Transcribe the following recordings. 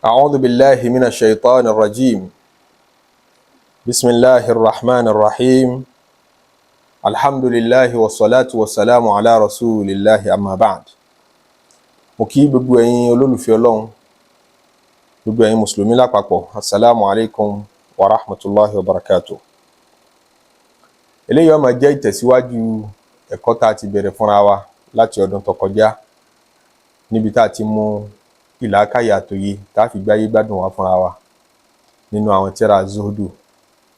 أعوذ بالله من الشيطان الرجيم بسم الله الرحمن الرحيم الحمد لله والصلاة والسلام على رسول الله أما بعد. mo kí gbogbo ẹ̀yin olólùfẹ́ Ọlọ́run, gbogbo ẹ̀yin mùsùlùmí lápapọ̀, assalamu alaikum wa rahmatullahi wa barakatuh. Eléyìí ó máa jẹ́ ìtẹ̀síwájú ẹ̀kọ́ tá a ti bẹ̀rẹ̀ fúnra wa láti ọdún tó kọjá, níbi tá a ti mú ìlàkàyè àtòyé tá a fi gbáyé gbádùn wa fúnra wa nínú àwọn tírà zuhudu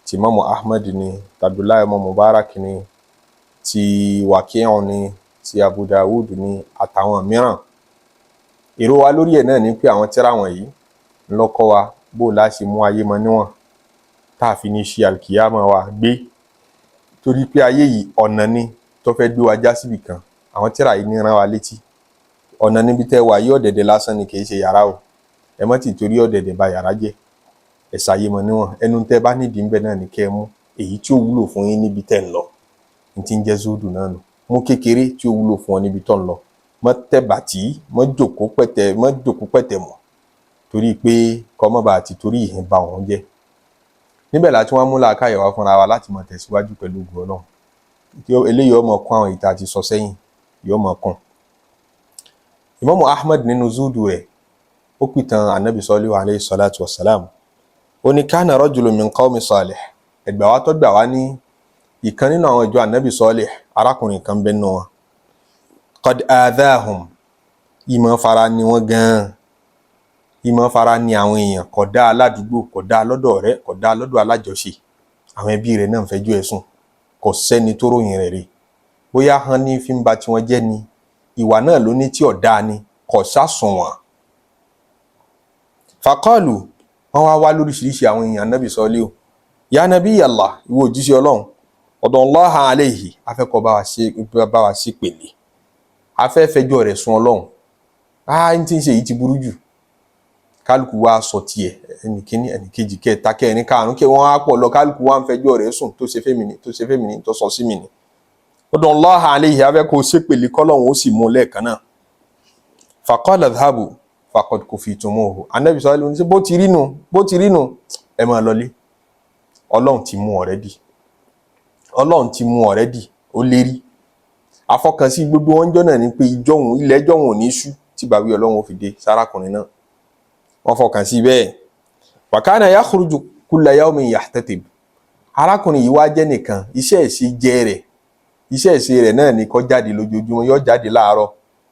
tí Imam Ahmad ni, Abdullahi ọmọ Mubarak ni, ti Waqi'un ni, ti Abu Dawud ni, àtàwọn mìíràn. Èrò wa lórí ẹ̀ náà ni pé àwọn tírà wọ̀nyí ń lọ kọ́ wa bó la ṣe mú ayé mọ níwọ̀n tá a fi ní ṣe alkiyama wa gbé, torí pé ayé yìí ọ̀nà ni tó fẹ́ gbé wa já síbì kan. Àwọn tírà yìí ní rán wa létí ọ̀nà níbi tẹ́ wà yí ọ̀dẹ̀dẹ̀ lásán ni, kì í ṣe yàrá o. Ẹ má ti torí ọ̀dẹ̀dẹ̀ bà yàrá jẹ́, ẹ ṣàyè mọ níwọ̀n. Ẹnu tẹ́ bá nídìí ń bẹ náà ni kẹ́ ẹ mú, èyí tí ó wúlò fún yín níbi tẹ́ ń lọ, ní ti ń jẹ́ zuhudu náà nù. Mú kékeré tí ó wúlò fún ọ níbi tó ń lọ, mọ́ tẹ́ bàtí, mọ́ jòkó pẹ̀tẹ̀ mọ́, torí pé kọ́ mọ́ bá àti torí ìhìn ba òun jẹ́. Níbẹ̀ láti wọ́n mú làákàyè wá fúnra wa láti máa tẹ̀síwájú pẹ̀lú ògo Ọlọ́run. Eléyìí ó máa kún àwọn ìta àti sọ sẹ́yìn, yóò máa kún. Imam Ahmad nínú zuhudu rẹ̀ ó pìtàn Ànábì Salihu alayhi salatu wassalam. Ó ní kana rajulun min qawmi Salih. Ẹgbà wa tó gbà wá ní ìkan nínú àwọn ìjọ Ànábì Salih, arákùnrin kan bẹ́ẹ̀ nù wọn. Qad adhahum, ìmọ̀ fara ni wọ́n gan-an, ìmọ̀ fara ni àwọn èèyàn, kò dá aládùúgbò, kò dá lọ́dọ̀ ọ̀rẹ́, kò dá lọ́dọ̀ alájọṣe. Àwọn ẹbí rẹ̀ náà ń fẹjọ́ ẹ̀sùn, kò sẹ́ni tó ròyìn rẹ̀ rí. Bóyá hàn ní fi ń ba tí wọ́n jẹ́ ni, ìwà náà ló ní tí ọ̀dá ni, kò sásùn wọn. Faqalu, wọ́n wá lóríṣiríṣi àwọn èèyàn Ànábì Salihu. Ya Nabiyallah, ìwọ òjíṣẹ́ Ọlọ́run, ọ̀dọ̀ Allaha alayhi, afẹ́kọ̀ọ́ bá wa sí pèlè, afẹ́ fẹjọ́ rẹ̀ sùn Ọlọ́run. Ń tí ń ṣe yìí ti burú jù. Kálukú wa sọ tiẹ̀, ẹnì kíní, ẹnì kejì, kẹta, kẹrin, karùn-ún, kí wọ́n á pọ̀ lọ, kálukú wa ń fẹjọ́ rẹ̀ sùn, tó ṣe fẹ́mi ni, tó ṣe fẹ́mi ni, tó sọ sí mi ni. Ọ̀dọ̀ Allaha alayhi, afẹ́kọ̀ọ́ sí pèlè kọ́lọ́run ó sì mú lẹ́ẹ̀kan náà. Faqala dhahabu faqad kufitumuhu. Ànábì Salihu ní bó ti rí nù, ẹ máa lọlé. Ọlọ́run ti mú already. Ọlọ́run ti mú already, ó lérí. Àfọkànsí gbogbo wọn jọ náà ni pé ilẹ̀ jọ̀hún ò ní ṣú tí bàwí Ọlọ́run ó fi dé sárákùnrin náà. Wọ́n fọkàn sí bẹ́ẹ̀. Wa kana yakhruju kulla yawmin yahtatib. Arákùnrin yìí wá jẹ́ nìkan, iṣẹ́ ìṣe rẹ̀ náà ni kó jáde lójoojúmọ́, yóò jáde láàárọ̀,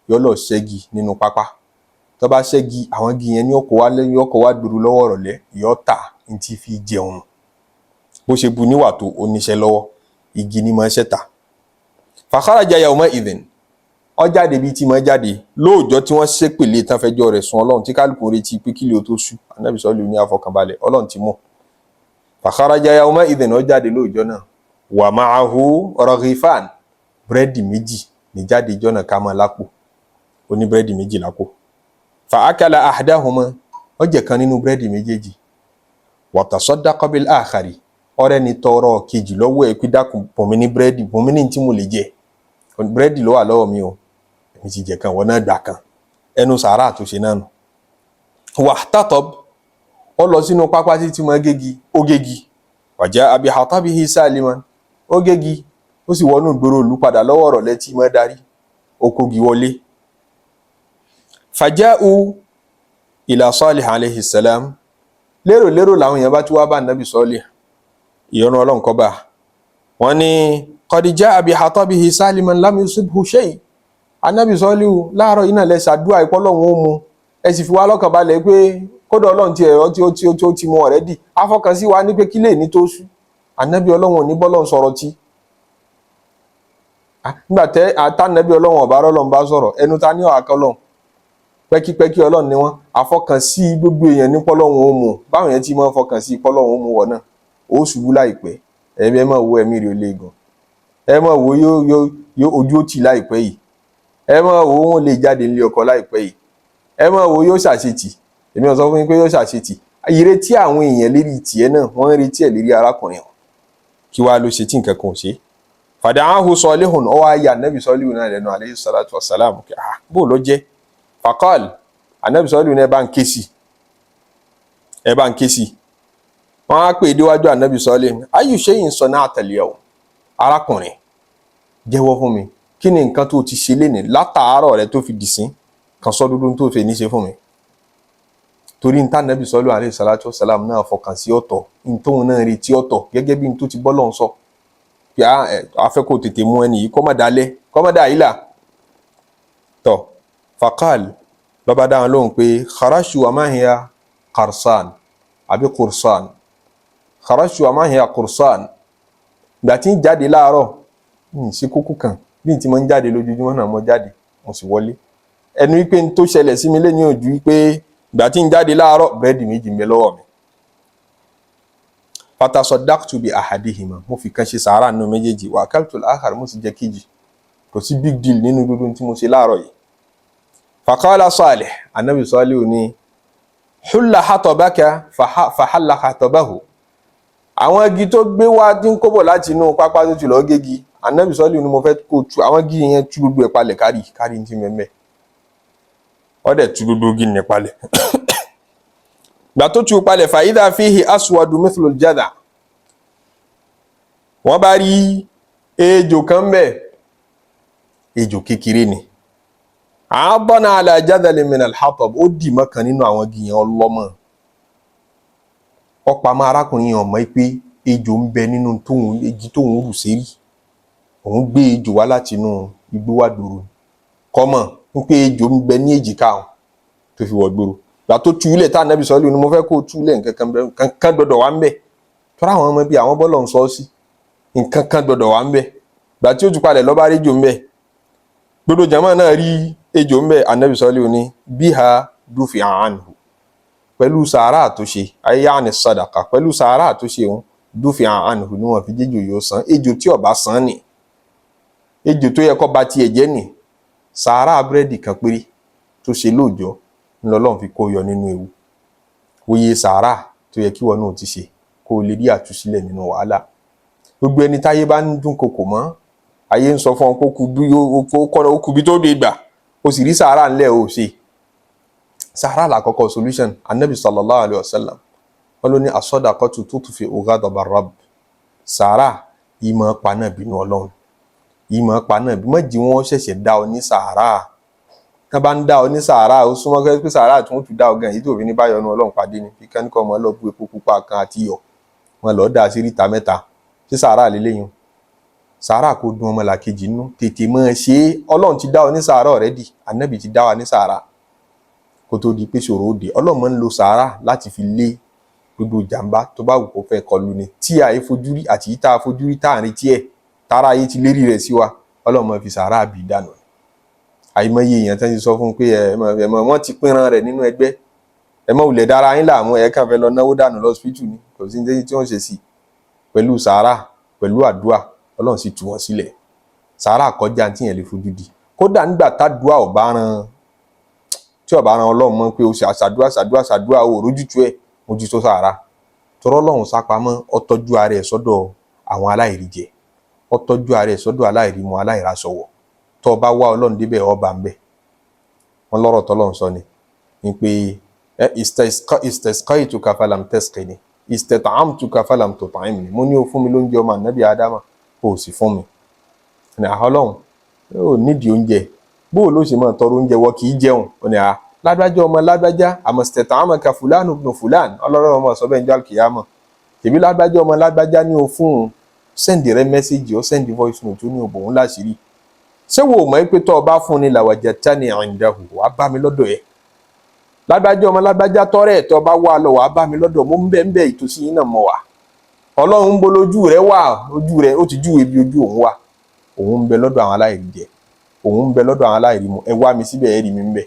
yóò lọ ṣẹ́gi nínú pápá. Tó bá ṣẹ́gi, àwọn igi yẹn ní ọkọ̀ wá gbèrú lọ́wọ́ rọ̀lẹ́, yóò tà ní ti fi jẹun. Bó ṣe bu níwà tó oníṣẹ́ lọ́wọ́, igi ní máa ṣẹ́ta. Fa kharaja yawma idhin, ó jáde bí tí máa jáde lóòjọ́ tí wọ́n ṣépèlé tán fẹjọ́ rẹ̀ sùn Ọlọ́run, tí kálukú retí pé kílẹ̀ ó tó ṣú. Ànábì Salihu ní àfọkànbalẹ̀, Ọlọ́run ti mú. Fa kharaja yawma idhin, ó jáde lóòjọ́ náà. Wa ma'ahu raghifan, búrẹ́dì méjì ní jáde jọ́nà ká máa lápò, ó ní búrẹ́dì méjì lápò. Fa akala ahdahuma, ó jẹ kan nínú búrẹ́dì méjèèjì. Wa tasaddaqa bil akhari, ọ̀rẹ́ ni tọrọ kejì lọ́wọ́ ẹ̀ pé dákun bùnmi ní búrẹ́dì, bùnmi ní tí mo lè jẹ. Búrẹ́dì ló wà lọ́wọ́ mi o, èmi ti jẹ kan, wọ́n náà gbà kan. Ẹnu sàárà tó ṣe náà nù. Wahtatab, ó lọ sínú pápá tí mo gégi, ó gégi. Wa ja'a bi hatabihi saliman, ó gégi, ó sì wọnú ìgboro ìlú padà lọ́wọ́ ọ̀rọ̀lẹ́ tí mọ́ darí, ó kógi wọlé. Faja'u ila Salih alayhi salam, lérò làwọn èèyàn bá tí wá bá Ànábì Salih, ìyọ́nú Ọlọ́run kó bá. Wọ́n ní qad ja'a bi hatabihi saliman lam yusibhu shay. Ànábì Salihu láàárọ̀ iná lẹ ṣàdúrà ìpọ́lọ́run ó mu, ẹ sì fi wá lọ́kàn balẹ̀ pé kódà Ọlọ́run ti ẹ̀rọ tí ó ti mú already. Afọkànsí wa ní pé kílè ní tó ṣú. Ànábì Ọlọ́run ò ní bọ́lọ́run sọ̀rọ̀ tí. Nígbà àtànàbí Ọlọ́run ọ̀bá Ọlọ́run bá sọ̀rọ̀, ẹnu ta ní ọ̀hàkọ́lọ́run. Pẹ́kípẹ́kí Ọlọ́run ni wọ́n. Àfọkànsí gbogbo èèyàn ní pọ́lọ́run ó mu. Báwọn yẹn ti máa fọkànsí pọ́lọ́run ó mu wọ̀ náà, ó ṣubú láìpẹ́. Ẹ máa wo ẹ̀mí rẹ̀ olè gan. Ẹ máa wo yóò ojú ó tì láìpẹ́ yìí. Ẹ máa wo wọn lè jáde nílé ọkọ láìpẹ́ yìí. Ẹ máa wo yóò ṣàṣetì. Èmi ò sọ fún yín pé yóò ṣàṣetì. Ìrètí àwọn èèyàn lérí tiẹ̀ náà, wọ́n ń retí ẹ̀ lérí arákùnrin wọn. Kí wá ló ṣe tí nǹkan kan ò ṣe? Fada'ahu Salihun, ó wá ya Ànábì Salihu náà lẹ́nu alayhi salatu wassalam. Bó ló jẹ́? Faqal, Ànábì Salihu náà bá ń ké sí. ẹ bá ń ké sí wọ́n á pè déwájú ànábì sọ́ọ́lẹ̀ ayyu shay'in sana'ta al-yawm arákùnrin jẹ́wọ́ fún mi kí ni nǹkan tó ti ṣe lénìí látàárọ̀ rẹ tó fi dìsín kan sọ dúdú tó fẹ́ ní ṣe fún mi torí ní tànàbì sọ́ọ́lẹ̀ alayhi salatu wassalam náà fọkàn sí ọ̀tọ̀ ní tóun náà retí ọ̀tọ̀ gẹ́gẹ́ bí n tó ti bọ́ lọ́n sọ kí a fẹ́ kó tètè mú ẹni yìí kọ́ má dalẹ̀ kọ́ má dà yìlá tọ́ faqal lọ́ba dáhùn lóhùn pé kharashu wa ma hiya qarsan àbí qursan kharashu wa ma hiya qursan ìgbà tí ń jáde láàárọ̀ ṣe kókó kan bí n ti mọ́ ń jáde lójoojúmọ́ náà mo jáde mo sì wọlé ẹnu wípé n tó ṣẹlẹ̀ sí mi lẹ́ni ojú wípé ìgbà tí ń jáde láàárọ̀ búrẹ́dì méjì ń bẹ lọ́wọ́ mi fatasaddaqtu bi ahadihima mo fi kan ṣe sàárà nínú méjèèjì wa akaltu al-akhar mo sì jẹ kejì kò sí big deal nínú gbogbo tí mo ṣe láàárọ̀ yìí faqala Salih anabi Salih ní hulla hatabaka fahalla hatabahu àwọn igi tó gbé wá dín kóbọ̀ láti inú pápá tó ti lọ gégi anabi Salih ní mo fẹ́ kó tú àwọn igi yẹn tú gbogbo ẹ̀ palẹ̀ kárí ní ti mẹ́mẹ́ ọdẹ tú gbogbo igi ní palẹ̀ gbà tó tú palẹ̀ fa idha fihi aswadu mithlu al-jadha wọ́n bá rí ejò kan bẹ́ẹ̀ ejò kékeré ni àbọ̀nà ala jadhalin min al-hatab ó dì mọ́ kan nínú àwọn igi yẹn ọlọ́mọ ọ̀pá máa arákùnrin yẹn mọ̀ pé ejò ń bẹ nínú igi tóun rù sérí òun gbé ejò wá láti inú igbó wá dòrò kọ́mọ̀ ń pé ejò ń bẹ ní èjìká òun tó fi wọ̀ gbòòrò gbà tó túlẹ̀ tá ànábì Sọ́ọ́lì ni mo fẹ́ kó túlẹ̀ nǹkan kan gbọdọ̀ wá ń bẹ̀ tọ́ra àwọn ọmọ bíi àwọn bọ́lọ̀ ń sọ sí nǹkan kan gbọdọ̀ wá ń bẹ̀ gbà tí ó tún palẹ̀ lọ́ba rí ejò ń bẹ̀ gbogbo jama náà rí ejò ń bẹ̀ ànábì Sọ́ọ́lì ní biha dufi'a anhu pẹ̀lú sàárà tó ṣe ayé àní sàdákà pẹ̀lú sàárà tó ṣe òun dufi'a anhu ni wọ́n fi jẹ́jò yóò san ejò tí ó bá san ni ejò tó yẹ kó ba tiẹ̀ jẹ́ ni sàárà búrẹ́dì kan péré tó ṣe lóòjọ́ ńlọ́lọ́run fi kó yọ nínú ewu oye sàárà tó yẹ kí wọn náà ti ṣe kó o lè rí àtúnṣílẹ̀ nínú wàhálà gbogbo ẹni táyé bá ń dún kòkò mọ́ ayé ń sọ fún ọ pé ó kú bí tó dé gbà ó sì rí sàárà ńlẹ̀ ó ṣe sàárà làkọ́kọ́ solution anabi sallallahu alayhi wa sallam wọn ló ní as-sadaqatu tutfi'u ghadaba ar-rabb sàárà ìmọ̀ paná bínú ọlọ́run ìmọ̀ paná bí mọ̀jì wọn ṣẹ̀ṣẹ̀ dá ọ ní sàárà ká bá ń dá ọ ní sàárà ó súnmọ́ kẹ́ pé sàárà tí wọ́n tún dá ọ gan yìí tó fi ní báyọ̀ nu ọlọ́run pàdé ni fi kẹ́ńkọ́ ọmọ lọ bu epo pupa kan àti iyọ̀ wọn lọ́ọ́ dà sí ríta mẹ́ta sí sàárà lélẹ́yìn sàárà kò dùn ọmọ làkejì nínú tètè mọ́ ẹ ṣe é ọlọ́run ti dá ọ ní sàárà already ànábì ti dá wa ní sàárà kó tó di pé ṣòro òde ọlọ́run máa ń lo sàárà láti fi lé gbogbo ìjàmbá tó bá wù kó fẹ́ kọlù ni tí àyè fojú rí àti yìí tá a fojú rí tá à ń retí ẹ̀ tára ayé ti lérí rẹ̀ sí wa ọlọ́run máa fi sàárà bì dànù àìmọye èèyàn tán ti sọ fún pé wọ́n ti pínran rẹ̀ nínú ẹgbẹ́ ẹ mọ̀ wùlẹ̀ dára yín láàmú ẹ̀ kàn fẹ́ lọ náwó dànù lọ́sípítù ni kò sí ní tí wọ́n ṣe sí pẹ̀lú sàárà pẹ̀lú àdúà ọlọ́run sì tú wọn sílẹ̀ sàárà kọjá tí yẹn lè fojú di kódà nígbà tádùá ọ̀bá ran tí ọ̀bá ran ọlọ́run mọ́ pé o ṣe àṣàdúà o rójútu ẹ̀ mójútó sàárà tọrọ ọlọ́run sápamọ́ ó tọ́jú ara ẹ̀ sọ́dọ̀ àwọn aláìríjẹ ó tọ́jú ara ẹ̀ sọ́dọ̀ aláìrímu aláìrasọ̀wọ̀ tó o bá wá ọlọ́run débẹ̀ ọba ń bẹ̀ wọ́n lọ́rọ̀ tọ́lọ́run sọ ni pé istasqaytuka falam tasqini istat'amtuka falam tut'imni mo ní o fún mi lóúnjẹ ọmọ ànábì ádámà o sì fún mi ní ọlọ́run ó nídìí oúnjẹ bóò ló ṣe máa tọrọ oúnjẹ wọ kì í jẹun ó ní lágbájá ọmọ lágbájá àmọ́ istat'amaka fulanu ibn fulan ọlọ́run ọmọ sọ bẹ́ẹ̀ ń jọ́ àkìyámọ̀ tèmi lágbájá ọmọ lágbájá ní o fún un send rẹ message or send voice note ó ní òbò òun láṣìírí ṣé wo mọ̀ pé tó o bá fún ni lawajadtani indahu wàá bá mi lọ́dọ̀ ẹ̀ lágbájá ọmọ lágbájá tọ́rẹ̀ ẹ̀ tó o bá wà lọ wàá bá mi lọ́dọ̀ mo ń bẹ ìtòsí yín náà mọ̀ wá ọlọ́run ń bo lójú rẹ wà ojú rẹ ó ti júwe bí ojú òun wà òun ń bẹ lọ́dọ̀ àwọn aláìrí jẹ òun ń bẹ lọ́dọ̀ àwọn aláìrí mu ẹ wá mi síbẹ̀ ẹ rí mi ń bẹ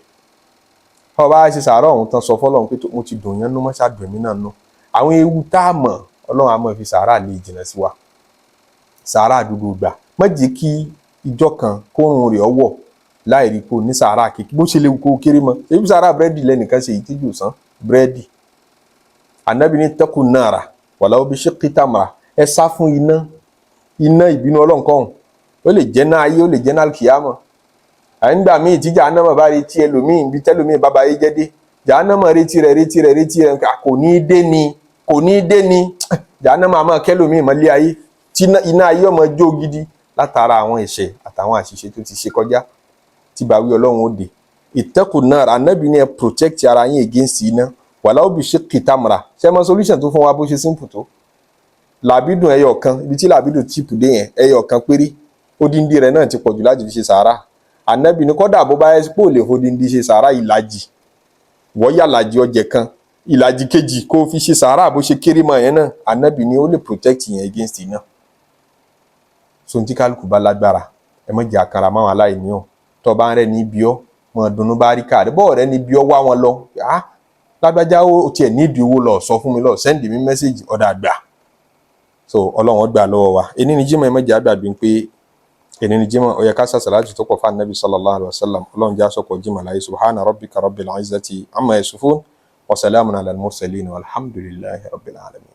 ọba ṣe sàárọ̀ ọ̀hún tán sọ fọlọ́run pé mo ti dùn yẹn nú mọ́ ṣàdùnmí náà nú àwọn ewu tá a mọ̀ ọlọ́run á mọ̀ fi sàárà lè jìnnà sí wa sàárà àdúgbò gbà má jẹ́ kí ìjọ kan kórun rẹ̀ ọwọ́ láì rí kó ní sàárà kékeré bó ṣe lè kó kéré mọ́ ebi sàárà búrẹ́dì lẹ́nìkan ṣe ìtẹ́jú sàn búrẹ́dì ànábì ní taqu nara walau bi shiqqi tamra ẹ sá fún iná ìbínú ọlọ́run kọ́hún ó lè jẹ́ náà ayé ó lè jẹ́ náà kìámọ̀ àyíǹgbà míì tíjà náà bá rí tí ẹlòmíì bí tẹlòmíì bàbá yé jẹ́ dé jahannama retí rẹ̀ kò ní dé ni jahannama máa kẹ́lòmíì mọ́lé ayé tí iná ayé ọmọ jó gidi látara àwọn ẹ̀ṣẹ̀ àtàwọn àṣìṣe tó ti ṣe kọjá tí bàwí Ọlọ́run ó dé. ìtẹ́kùn náà ànábì ní ẹ protect ara yín against iná wàláwó bí ṣe kìtàmùrà ṣe mọ solution tó fún wa bó ṣe simple tó. làbídùn ẹyọ kan ibi tí làbídùn chip dé yẹn ẹyọ kan péré odindi rẹ̀ náà ti pọ̀jù láti fi ṣe sàárà. ànábì ní kọ́dà bó bá yẹ pé ò lè fodindi ṣe sàárà ìlàjì wọ́n yà làjì ọjẹ̀ kan ìlàjì kejì kó fi ṣe sàárà bó ṣe kéré mọ́ yẹn náà ànábì ní ó lè protect yẹn against iná. so tí kálukú bá lágbára ẹ má jẹ́ àkàrà máwọn aláìní o tó bá ń rẹ ní ibi ọ mọ dùnnú bá rí káàdì bọ́ọ̀ rẹ ní ibi ọ wá wọn lọ lágbájá ó tiẹ̀ nídìí owó lọ sọ fún mi lọ send mi message ọ̀dà àgbà. so Ọlọ́run gbà lọ́wọ́ wa ẹni ní Jímọ̀ ẹ má jẹ́ àgbàgbé pé ẹni ní Jímọ̀ ó yẹ ká sàṣàlájù tó pọ̀ fún Ànábì sallallahu alaihi wasallam Ọlọ́run já sọ̀kọ̀ Jímọ̀ láyé subhana rabbika rabbil izzati amma yasifun wa salamun ala al mursalin walhamdulillahi rabbil alamin.